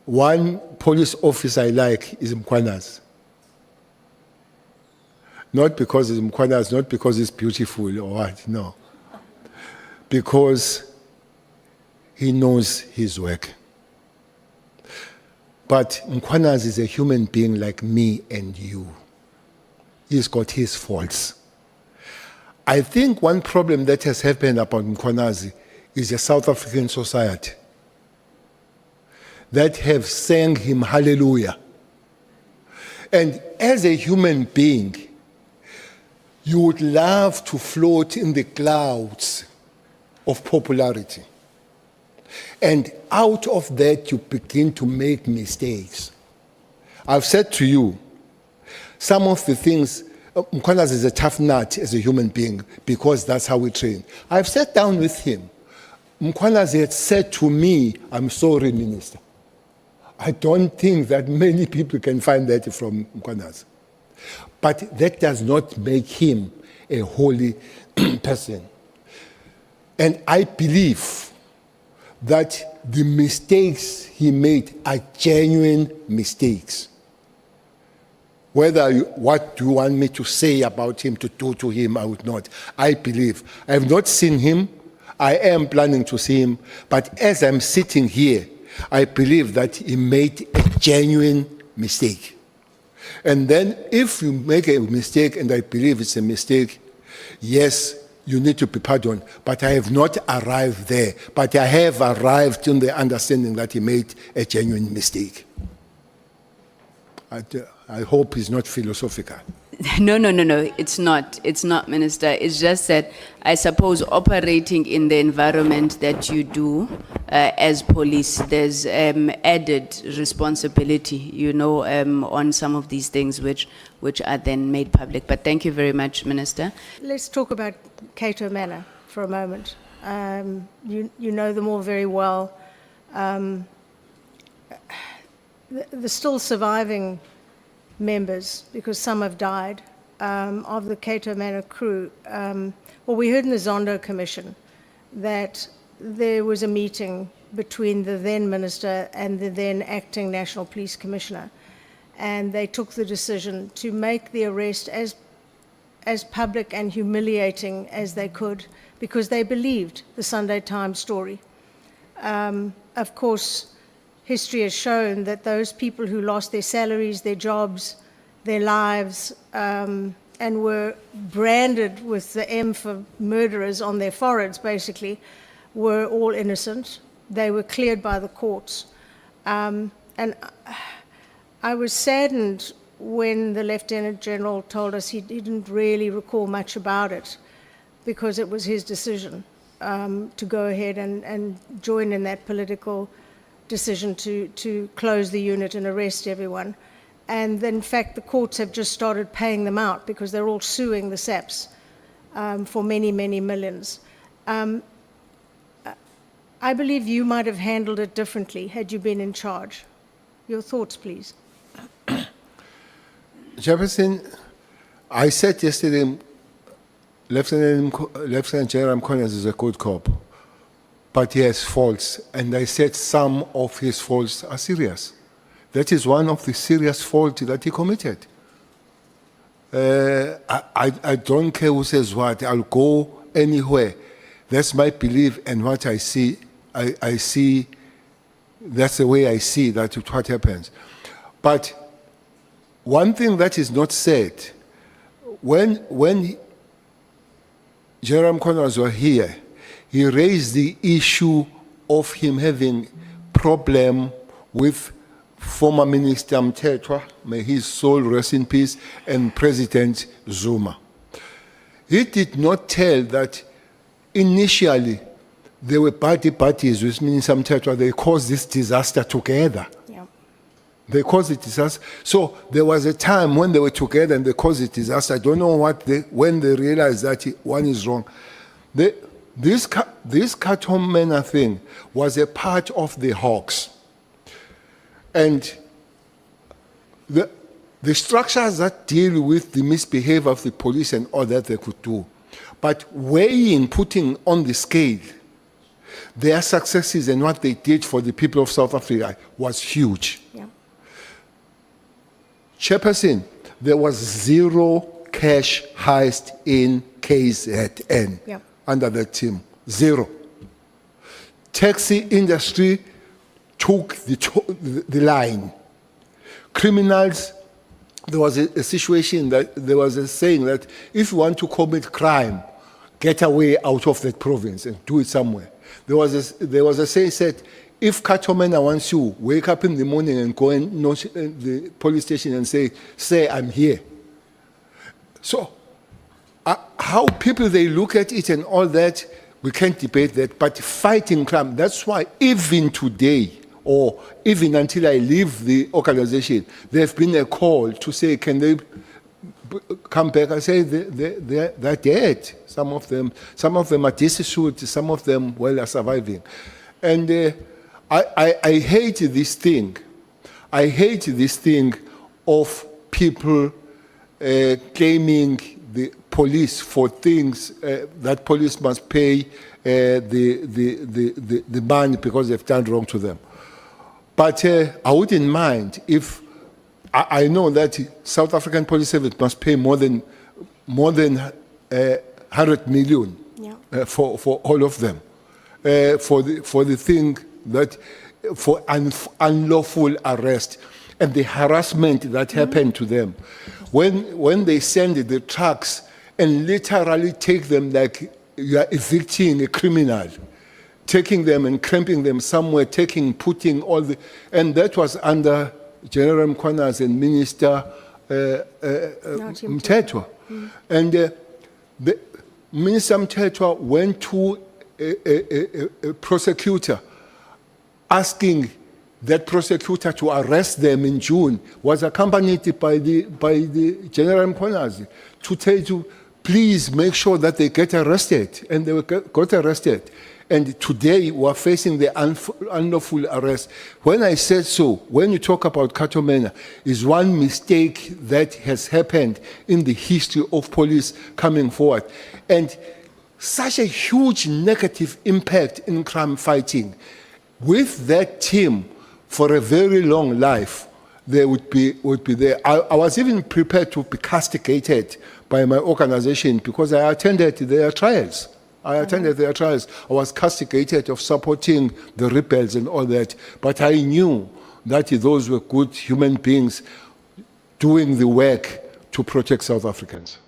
one police officer I like is Mkhwanazi. Not because he's Mkhwanazi, not because he's beautiful or what, no. Because he knows his work. But Mkhwanazi is a human being like me and you. He's got his faults. I think one problem that has happened about Mkhwanazi is the South African society that have sang him hallelujah. And as a human being, you would love to float in the clouds of popularity. And out of that, you begin to make mistakes. I've said to you, some of the things, Mkhwanazi is a tough nut as a human being because that's how we train. I've sat down with him. Mkhwanazi had said to me, I'm sorry, Minister. I don't think that many people can find that from Mkhwanazi. But that does not make him a holy person. And I believe that the mistakes he made are genuine mistakes. What do you want me to say about him, to do to him, I would not. I believe. I have not seen him. I am planning to see him. But as I'm sitting here, I believe that he made a genuine mistake. And then if you make a mistake, and I believe it's a mistake, yes, you need to be pardoned. But I have not arrived there. But I have arrived in the understanding that he made a genuine mistake. I hope it's not philosophical. No, it's not. It's not, Minister. It's just that I suppose operating in the environment that you do as police, there's added responsibility, on some of these things which are then made public. But thank you very much, Minister. Let's talk about Cato Manor for a moment. You know them all very well. The still surviving members, because some have died, of the Cato Manor crew. We heard in the Zondo Commission that there was a meeting between the then minister and the then acting National Police Commissioner, and they took the decision to make the arrest as public and humiliating as they could, because they believed the Sunday Times story. Of course, history has shown that those people who lost their salaries, their jobs, their lives, and were branded with the M for murderers on their foreheads, basically, were all innocent. They were cleared by the courts. And I was saddened when the Lieutenant General told us he didn't really recall much about it, because it was his decision to go ahead and join in that political decision to close the unit and arrest everyone. And in fact, the courts have just started paying them out because they're all suing the SAPs for many, many millions. I believe you might have handled it differently had you been in charge. Your thoughts, please. Jefferson, I said yesterday, Lieutenant General Mkhwanazi is a good cop, but he has faults, and I said some of his faults are serious. That is one of the serious faults that he committed. I don't care who says what, I'll go anywhere. That's my belief, and what I see, I see, that's the way I see that what happens. But one thing that is not said, when General Mkhwanazi was here, he raised the issue of him having problem with former Minister Mthethwa, may his soul rest in peace, and President Zuma. He did not tell that initially there were parties with Minister Mthethwa, they caused this disaster together. Yeah. They caused the disaster. So there was a time when they were together and they caused the disaster. I don't know when they realized that one is wrong. This Cato Manor thing was a part of the Hawks. And the structures that deal with the misbehavior of the police and all that they could do. But weighing, putting on the scale, their successes and what they did for the people of South Africa was huge. Yeah. Chairperson, there was zero cash heist in KZN Yeah. under that team. Zero. Taxi industry took the line. Criminals, there was a situation that there was a saying that if you want to commit crime, get away out of that province and do it somewhere. There was a saying said, if Katomena wants you, wake up in the morning and go and knock the police station and say, I'm here. So how people, they look at it and all that, we can't debate that, but fighting crime, that's why even today, or even until I leave the organization, there's been a call to say, can they come back? I say they're dead. Some of them are destitute, some of them, well, are surviving. And I hate this thing. I hate this thing of people claiming the police for things that police must pay the money because they've done wrong to them. But I wouldn't mind if I know that South African Police Service must pay more than 100 million for all of them for the thing that for unlawful arrest and the harassment that happened to them when they send the trucks and literally take them like you are evicting a criminal, taking them and cramping them somewhere, putting all the, and that was under General Mkhwanazi and Minister Mthethwa. And the Minister Mthethwa went to a prosecutor asking that prosecutor to arrest them in June, was accompanied by the General Mkhwanazi to tell you, please make sure that they get arrested. And they got arrested. And today we are facing the unlawful arrest. When I said so, when you talk about Katomena, is one mistake that has happened in the history of police coming forward. And such a huge negative impact in crime fighting. With that team, for a very long life, they would be there. I was even prepared to be castigated by my organization because I attended their trials. I was castigated of supporting the rebels and all that. But I knew that those were good human beings doing the work to protect South Africans.